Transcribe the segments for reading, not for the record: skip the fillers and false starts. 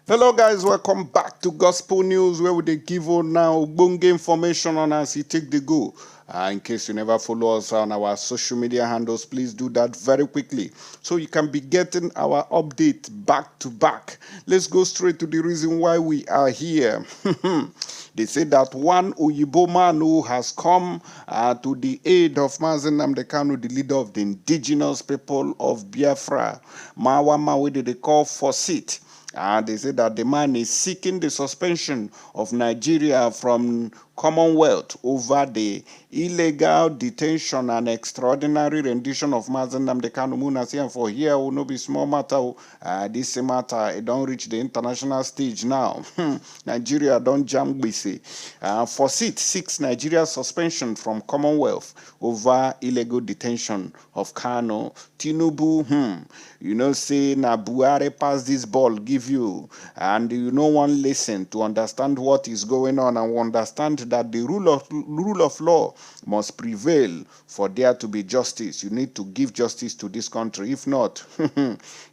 Hello guys, welcome back to Gospel News where we dey give you now bonge information on as you take the go. In case you never follow us on our social media handles, please do that very quickly so you can be getting our update back to back. Let's go straight to the reason why we are here. They say that one Oyibo man who has come to the aid of Nnamdi Kanu, the leader of the indigenous people of Biafra, Mawama, wey they call for seat. They say that the man is seeking the suspension of Nigeria from Commonwealth over the illegal detention and extraordinary rendition of Nnamdi Kanu. Muna for here will no be small matter. This matter it don't reach the international stage now. Nigeria don't jam gbese. For seat seeks Nigeria suspension from Commonwealth over illegal detention of Kanu. Tinubu, say na Buhari pass this ball give you, and you no one listen to understand what is going on and understand that the rule of law must prevail for there to be justice. You need to give justice to this country. If not,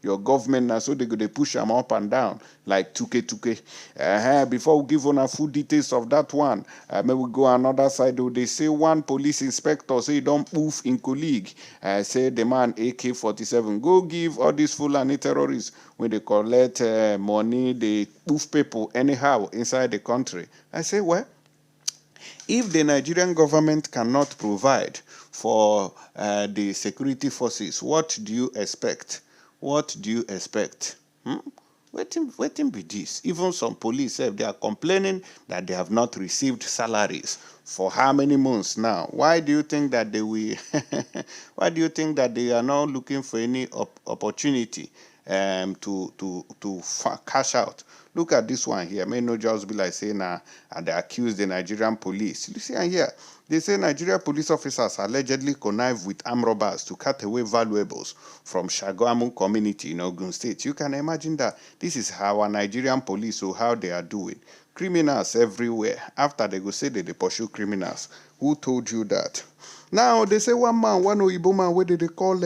your government now so they go they push them up and down like tuke. Before we give on a full details of that one, maybe we go another side. They say one police inspector say don't move in colleague. Say the man AK-47 go give all these Fulani terrorists when they collect money, they move people anyhow inside the country. I say, well, if the Nigerian government cannot provide for the security forces, what do you expect? What do you expect? Waiting be this. Even some police say they are complaining that they have not received salaries for how many months now? Why do you think that they will? Why do you think that they are not looking for any opportunity to cash out? Look at this one here. May not just be like saying they accuse the Nigerian police. You see here, they say Nigerian police officers allegedly connive with armed robbers to cut away valuables from Shagamu community in Ogun State. You can imagine that this is how our Nigerian police, so how they are doing. Criminals everywhere. After they go say they pursue criminals. Who told you that? Now they say one Oyibo man, where they call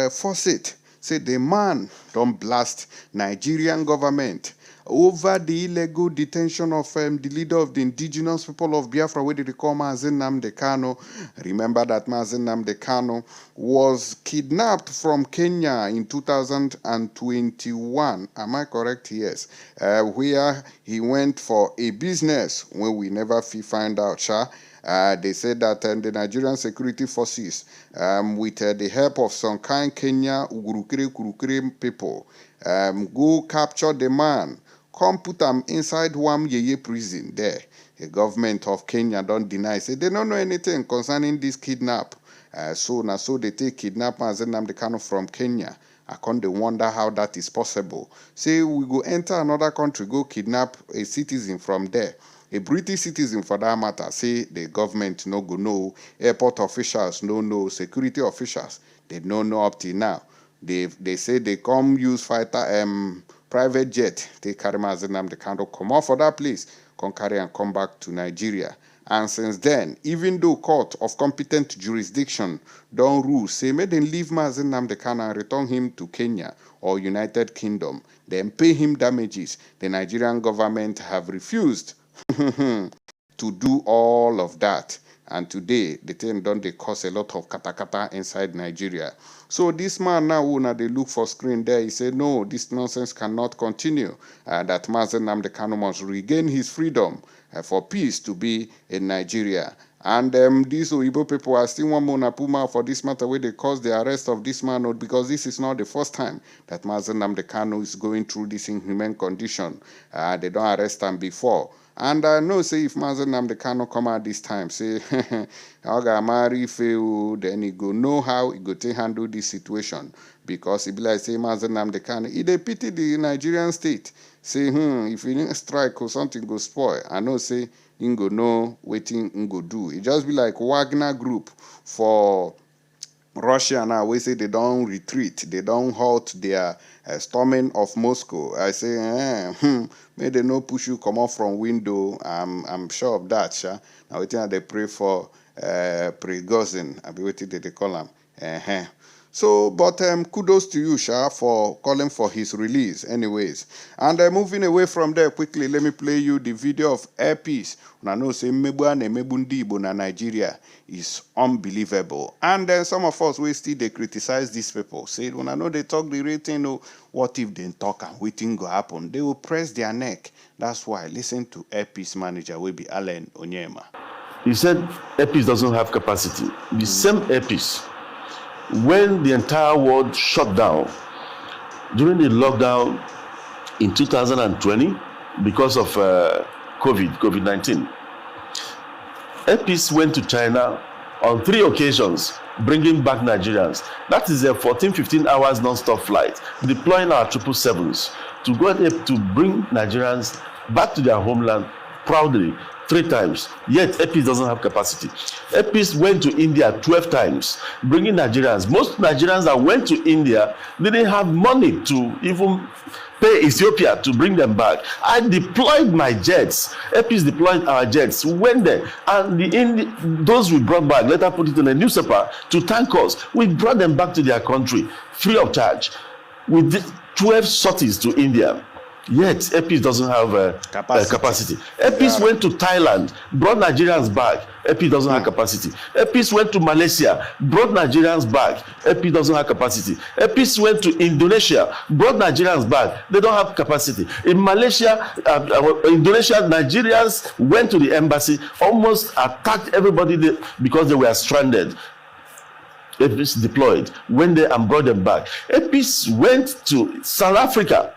Fawcett, say the man don't blast Nigerian government over the illegal detention of the leader of the indigenous people of Biafra, where they call Nnamdi Kanu. Remember that Nnamdi Kanu was kidnapped from Kenya in 2021. Am I correct? Yes. Where he went for a business where we never find out, they said that the Nigerian security forces, with the help of some kind Kenya Kurukere people, go capture the man, come put him inside one Yeye prison there. The government of Kenya don't deny, say they don't know anything concerning this kidnap. So they take kidnappers Nnamdi Kanu from Kenya. I can't wonder how that is possible. Say we go enter another country, go kidnap a citizen from there. A British citizen for that matter, say the government no go know, airport officials no know, security officials, they don't know up till now. They say they come use fighter private jet, they carry Nnamdi Kanu come off for that place, come carry and come back to Nigeria. And since then, even though court of competent jurisdiction don't rule, say may they leave Nnamdi Kanu and return him to Kenya or United Kingdom, then pay him damages, the Nigerian government have refused to do all of that. And today, the thing don't they cause a lot of katakata inside Nigeria. So this man now, when they look for screen there, he said, no, this nonsense cannot continue. That Nnamdi Kanu must regain his freedom for peace to be in Nigeria. And these Oyibo people are still one more puma for this matter where they cause the arrest of this man, because this is not the first time that Nnamdi Kanu is going through this inhuman condition. They don't arrest him before. And I know, say, if Nnamdi Kanu come out this time, say, I'll marry fail, then he go know how he go to handle this situation. Because he be like, say, Nnamdi Kanu, he dey pity the Nigerian state. Say, if he didn't strike or something go spoil. I know, say, he go know waiting he go do. It just be like Wagner Group for Russia now, we say they don't retreat, they don't halt their storming of Moscow. I say, may they no push you come off from window. I'm sure of that. Now we think they pray for Prigozhin. I be waiting that they call him. So, but kudos to you, Sha, for calling for his release anyways. And moving away from there quickly, let me play you the video of Airpeace. I know say Mebu and Mebundi Ibo na Nigeria is unbelievable. And some of us, we still they criticize these people. Say, when I know they talk the rating, oh, what if they talk and waiting go happen? They will press their neck. That's why listen to Airpeace manager will be Allen Onyema. He said Airpeace doesn't have capacity. The same Airpeace, when the entire world shut down during the lockdown in 2020 because of COVID-19, Airpeace went to China on 3 occasions, bringing back Nigerians. That is a 14-15 hours non-stop flight, deploying our 777s to go ahead to bring Nigerians back to their homeland proudly 3 times. Yet Airpeace doesn't have capacity. Airpeace went to India 12 times, bringing Nigerians. Most Nigerians that went to India didn't have money to even pay Ethiopia to bring them back. I deployed my jets. Airpeace deployed our jets. We went there, and those we brought back later put it in a newspaper to thank us. We brought them back to their country free of charge. We did 12 sorties to India. Yet Airpeace doesn't have capacity. Airpeace went to Thailand, brought Nigerians back. Airpeace doesn't have capacity. Airpeace went to Malaysia, brought Nigerians back. Airpeace doesn't have capacity. Airpeace went to Indonesia, brought Nigerians back. They don't have capacity. In Malaysia, Indonesia, Nigerians went to the embassy, almost attacked everybody because they were stranded. Airpeace deployed, went there and brought them back. Airpeace went to South Africa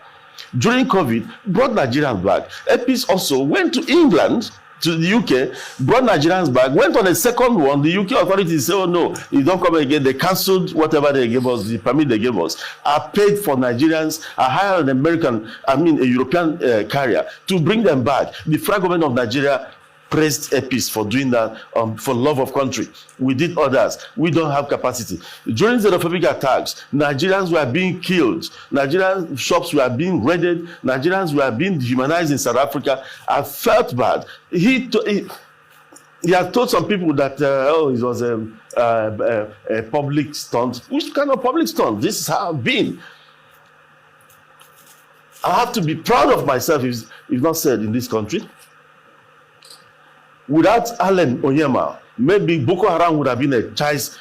during COVID, brought Nigerians back. Airpeace also went to England, to the UK, brought Nigerians back, went on a second one. The UK authorities say, oh no, you don't come again. They cancelled whatever they gave us, the permit they gave us. I paid for Nigerians, I hired a European carrier to bring them back. The federal government of Nigeria praised Airpeace for doing that for love of country. We did others. We don't have capacity. During the xenophobic attacks, Nigerians were being killed. Nigerian shops were being raided. Nigerians were being dehumanized in South Africa. I felt bad. He had told some people that it was a public stunt. Which kind of public stunt? This is how I've been. I have to be proud of myself, if not said, in this country. Without Allen Onyema, maybe Boko Haram would have been a child's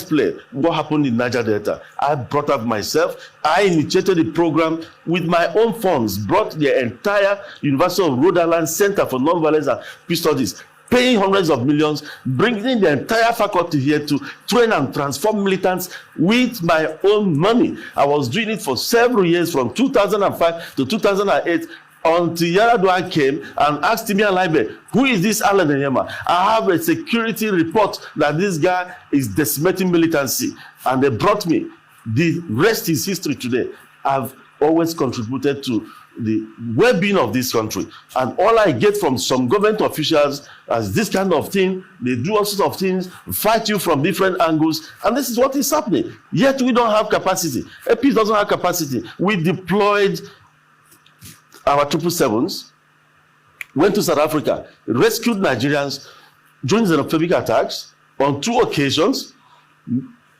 play. What happened in Niger Delta? I brought up myself. I initiated the program with my own funds, brought the entire University of Rhode Island Center for Nonviolence and Peace Studies, paying hundreds of millions, bringing the entire faculty here to train and transform militants with my own money. I was doing it for several years, from 2005 to 2008, until Yaradua came and asked me and Libe, who is this Allen Onyema? I have a security report that this guy is decimating militancy. And they brought me. The rest is history today. I've always contributed to the well-being of this country. And all I get from some government officials as this kind of thing, they do all sorts of things, fight you from different angles, and this is what is happening. Yet we don't have capacity. Airpeace doesn't have capacity. We deployed our 777s, went to South Africa, rescued Nigerians during xenophobic attacks. On 2 occasions,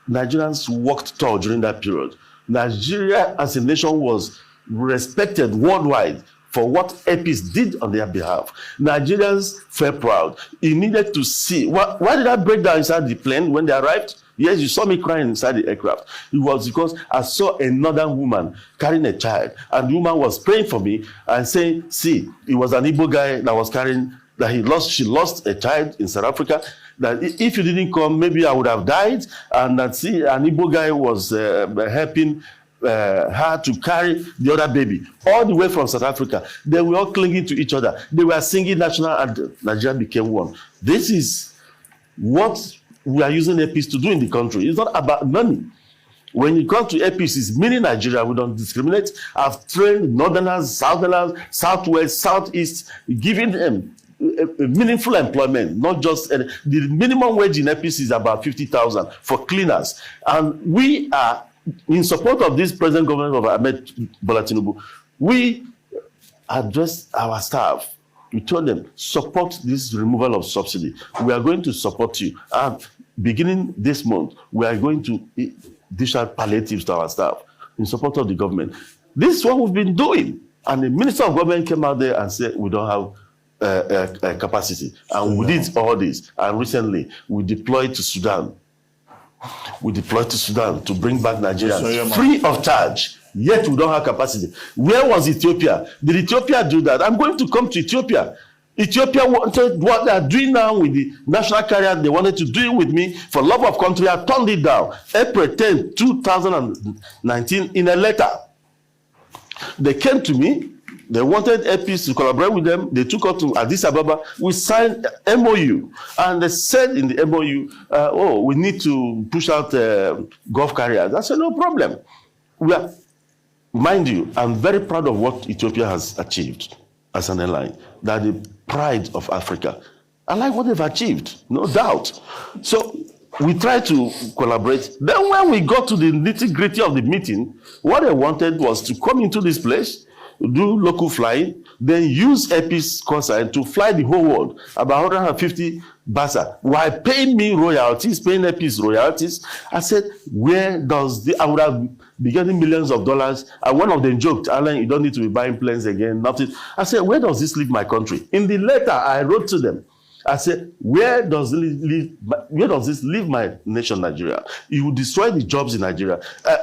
Nigerians walked tall during that period. Nigeria as a nation was respected worldwide for what Airpeace did on their behalf. Nigerians felt proud. You needed to see. Why did I break down inside the plane when they arrived? Yes, you saw me crying inside the aircraft. It was because I saw another woman carrying a child, and the woman was praying for me and saying, see, it was an Igbo guy that was carrying, she lost a child in South Africa, that if you didn't come, maybe I would have died, and that, see, an Igbo guy was helping her to carry the other baby all the way from South Africa. They were all clinging to each other. They were singing national anthem. Nigeria became one. This is what we are using Airpeace to do in the country. It's not about money. When you come to Airpeace, it's mini Nigeria. We don't discriminate. I've trained Northerners, Southerners, Southwest, Southeast, giving them a meaningful employment, not just the minimum wage in Airpeace is about 50,000 for cleaners. And we are in support of this present government of Ahmed Bola Tinubu. We address our staff. We told them, support this removal of subsidy. We are going to support you. And beginning this month, we are going to dish out palliatives to our staff in support of the government. This is what we've been doing. And the Minister of Government came out there and said, we don't have capacity. And we did all this. And recently, we deployed to Sudan. We deployed to Sudan to bring back Nigerians free of charge. Yet we don't have capacity. Where was Ethiopia? Did Ethiopia do that? I'm going to come to Ethiopia. Ethiopia wanted what they are doing now with the national carrier. They wanted to do it with me. For love of country, I turned it down. April 10, 2019, in a letter. They came to me. They wanted APs to collaborate with them. They took us to Addis Ababa. We signed MOU. And they said in the MOU, we need to push out Gulf carriers. I said, no problem. Mind you, I'm very proud of what Ethiopia has achieved as an airline. They're the pride of Africa. I like what they've achieved, no doubt. So we tried to collaborate. Then when we got to the nitty-gritty of the meeting, what they wanted was to come into this place, do local flying, then use AP's consign to fly the whole world, about 150 basa, while paying me royalties, paying AP's royalties. I said, where does I would have been getting millions of dollars. And one of them joked, Alan, you don't need to be buying planes again, nothing. I said, where does this leave my country? In the letter I wrote to them, I said, where does this leave my nation, Nigeria? You will destroy the jobs in Nigeria.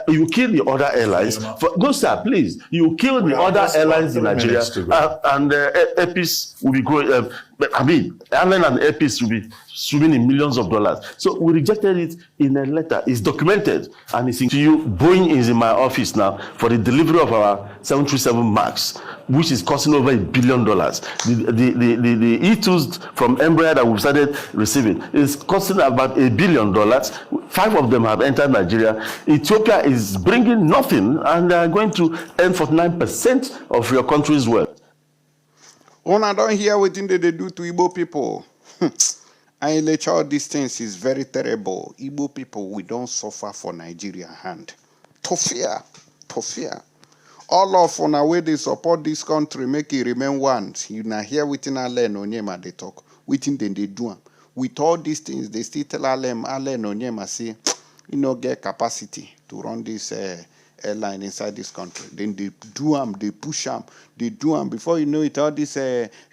You will kill the other airlines. No, sir, please. You will kill the other airlines in Nigeria. And APs will be growing. Airline and APs will be swimming in millions of dollars. So we rejected it in a letter. It's documented. And it's in you. Boeing is in my office now for the delivery of our 737 MAX, which is costing over $1 billion. The E2s from Embraer that we've started receiving is costing about $1 billion. 5 of them have entered Nigeria. Ethiopia is bringing nothing, and they are going to earn 49% of your country's wealth. I don't hear what they do to Igbo people. I let all these things is very terrible. Igbo people, we don't suffer for Nigeria hand. Tofia. All of on our way they support this country, make it remain one. You now hear within Allen Onyema they talk. Within them they do them. With all these things, they still tell Allen Onyema say, get capacity to run this airline inside this country. Then they do them, they push them, they do them. Before you know it, all this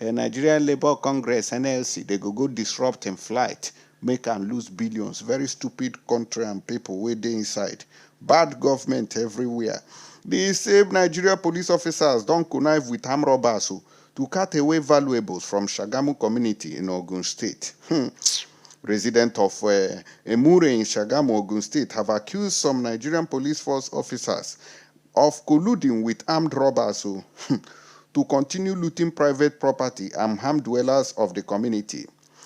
Nigerian Labour Congress, NLC, they go disrupt in flight, make and lose billions. Very stupid country and people way they inside. Bad government everywhere. The same Nigeria police officers don't connive with armed robbers to cut away valuables from Shagamu community in Ogun State. Residents of Emure in Shagamu, Ogun State, have accused some Nigerian police force officers of colluding with armed robbers to continue looting private property and harm dwellers of the community.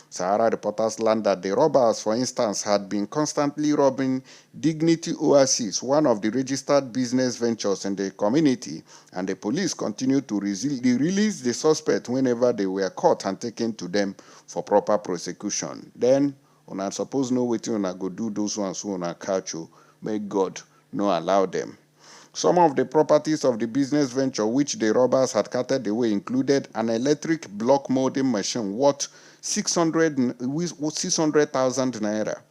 Sahara reporters learned that the robbers, for instance, had been constantly robbing Dignity Oasis, one of the registered business ventures in the community, and the police continued to release the suspect whenever they were caught and taken to them for proper prosecution. Then, una suppose know what una go do those ones who una catch you. May God no allow them. Some of the properties of the business venture which the robbers had carted away included an electric block molding machine worth 600,000 naira.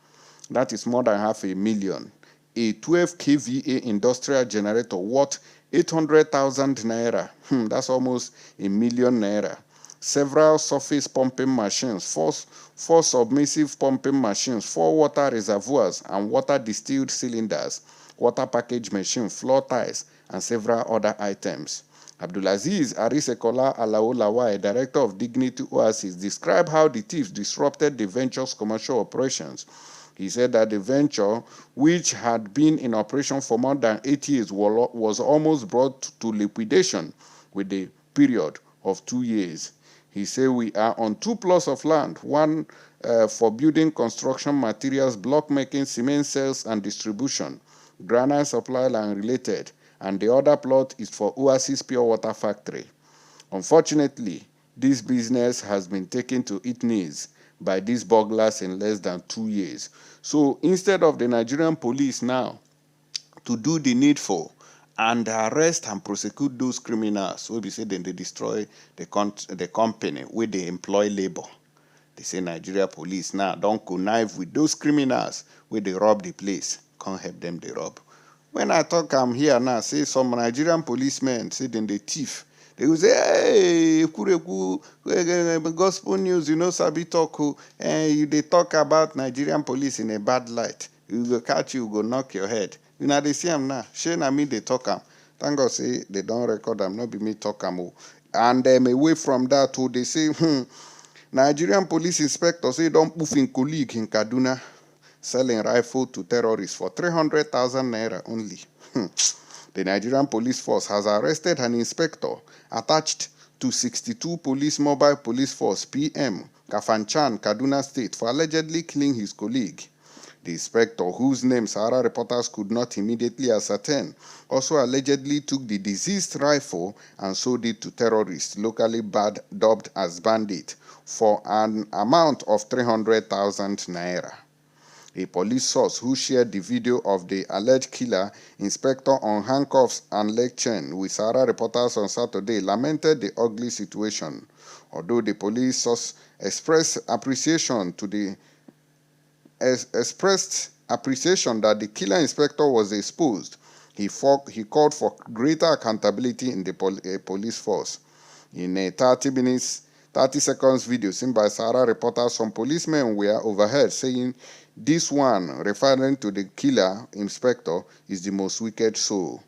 That is more than $500,000. A 12 kVA industrial generator worth 800,000 naira. That's almost $1 million naira. Several surface pumping machines, four submersive pumping machines, 4 water reservoirs and water distilled cylinders, water package machine, floor tiles, and several other items. Abdulaziz Arisekola Alaolawai, director of Dignity Oasis, described how the thieves disrupted the venture's commercial operations. He said that the venture, which had been in operation for more than 8 years, was almost brought to liquidation with a period of 2 years. He said, we are on 2 plots of land, one for building construction materials, block making, cement sales and distribution, granite supply and related, and the other plot is for Oasis Pure Water Factory. Unfortunately, this business has been taken to its knees by these burglars in less than 2 years. So instead of the Nigerian police now to do the needful and arrest and prosecute those criminals, we say then they destroy the company where they employ labor. They say Nigeria police now don't connive with those criminals where they rob the place. can't help them they rob. When I talk I'm here now, say some Nigerian policemen say then they thief. They will say, hey, Kureku, gospel news, you know, Sabi talk, and they talk about Nigerian police in a bad light. You go catch you, go knock your head. You know, they see them now. Shane and me, they talk them. Thank God, say, they don't record them, not be me talk them. And away from that, too, they say, Nigerian police inspector say, don't poof in colleague in Kaduna, selling rifle to terrorists for 300,000 naira only. The Nigerian police force has arrested an inspector attached to 62 police mobile police force PM, Kafanchan, Kaduna State, for allegedly killing his colleague. The inspector, whose name Sahara reporters could not immediately ascertain, also allegedly took the deceased rifle and sold it to terrorists, locally dubbed as bandit, for an amount of 300,000 naira. A police source who shared the video of the alleged killer inspector on handcuffs and leg chain with Sahara reporters on Saturday lamented the ugly situation. Although the police source expressed appreciation that the killer inspector was exposed, he called for greater accountability in the police force. In a 30 seconds video seen by Sahara reporters, some policemen were overheard saying, "This one," referring to the killer inspector, "is the most wicked soul."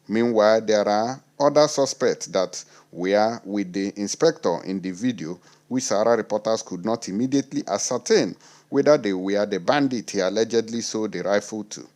Meanwhile, there are other suspects that were with the inspector in the video, which Sahara reporters could not immediately ascertain whether they were the bandit he allegedly sold the rifle to.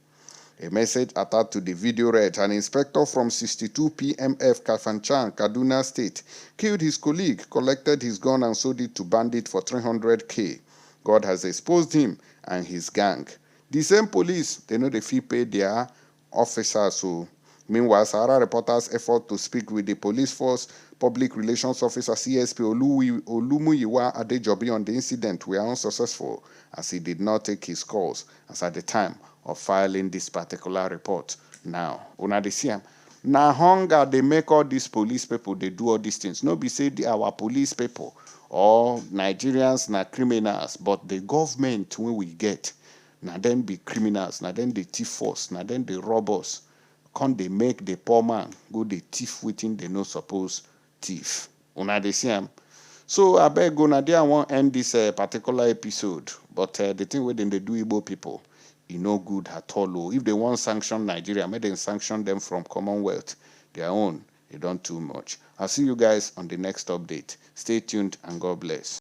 A message attached to the video read, "An inspector from 62 PMF Kafanchan, Kaduna State, killed his colleague, collected his gun and sold it to bandit for 300K. God has exposed him and his gang." The same police, they know the fee pay their officers. So, meanwhile, Sahara reporters' effort to speak with the police force public relations officer CSP Olumuyiwa Adejobi on the incident were unsuccessful, as he did not take his calls as at the time of filing this particular report. Now, una dey see am. Na hunger they make all these police people, they do all these things. No be say our police people or Nigerians na criminals, but the government when we get, na then be criminals, na then they thief us, na then they rob us. Can't they make the poor man go the thief within they no suppose thief? Una dey see am. So I beg una there I won't end this particular episode. But the thing with them they do Igbo people, no good at all. If they want sanction Nigeria, make them sanction them from Commonwealth. Their own, they don't too much. I'll see you guys on the next update. Stay tuned and God bless.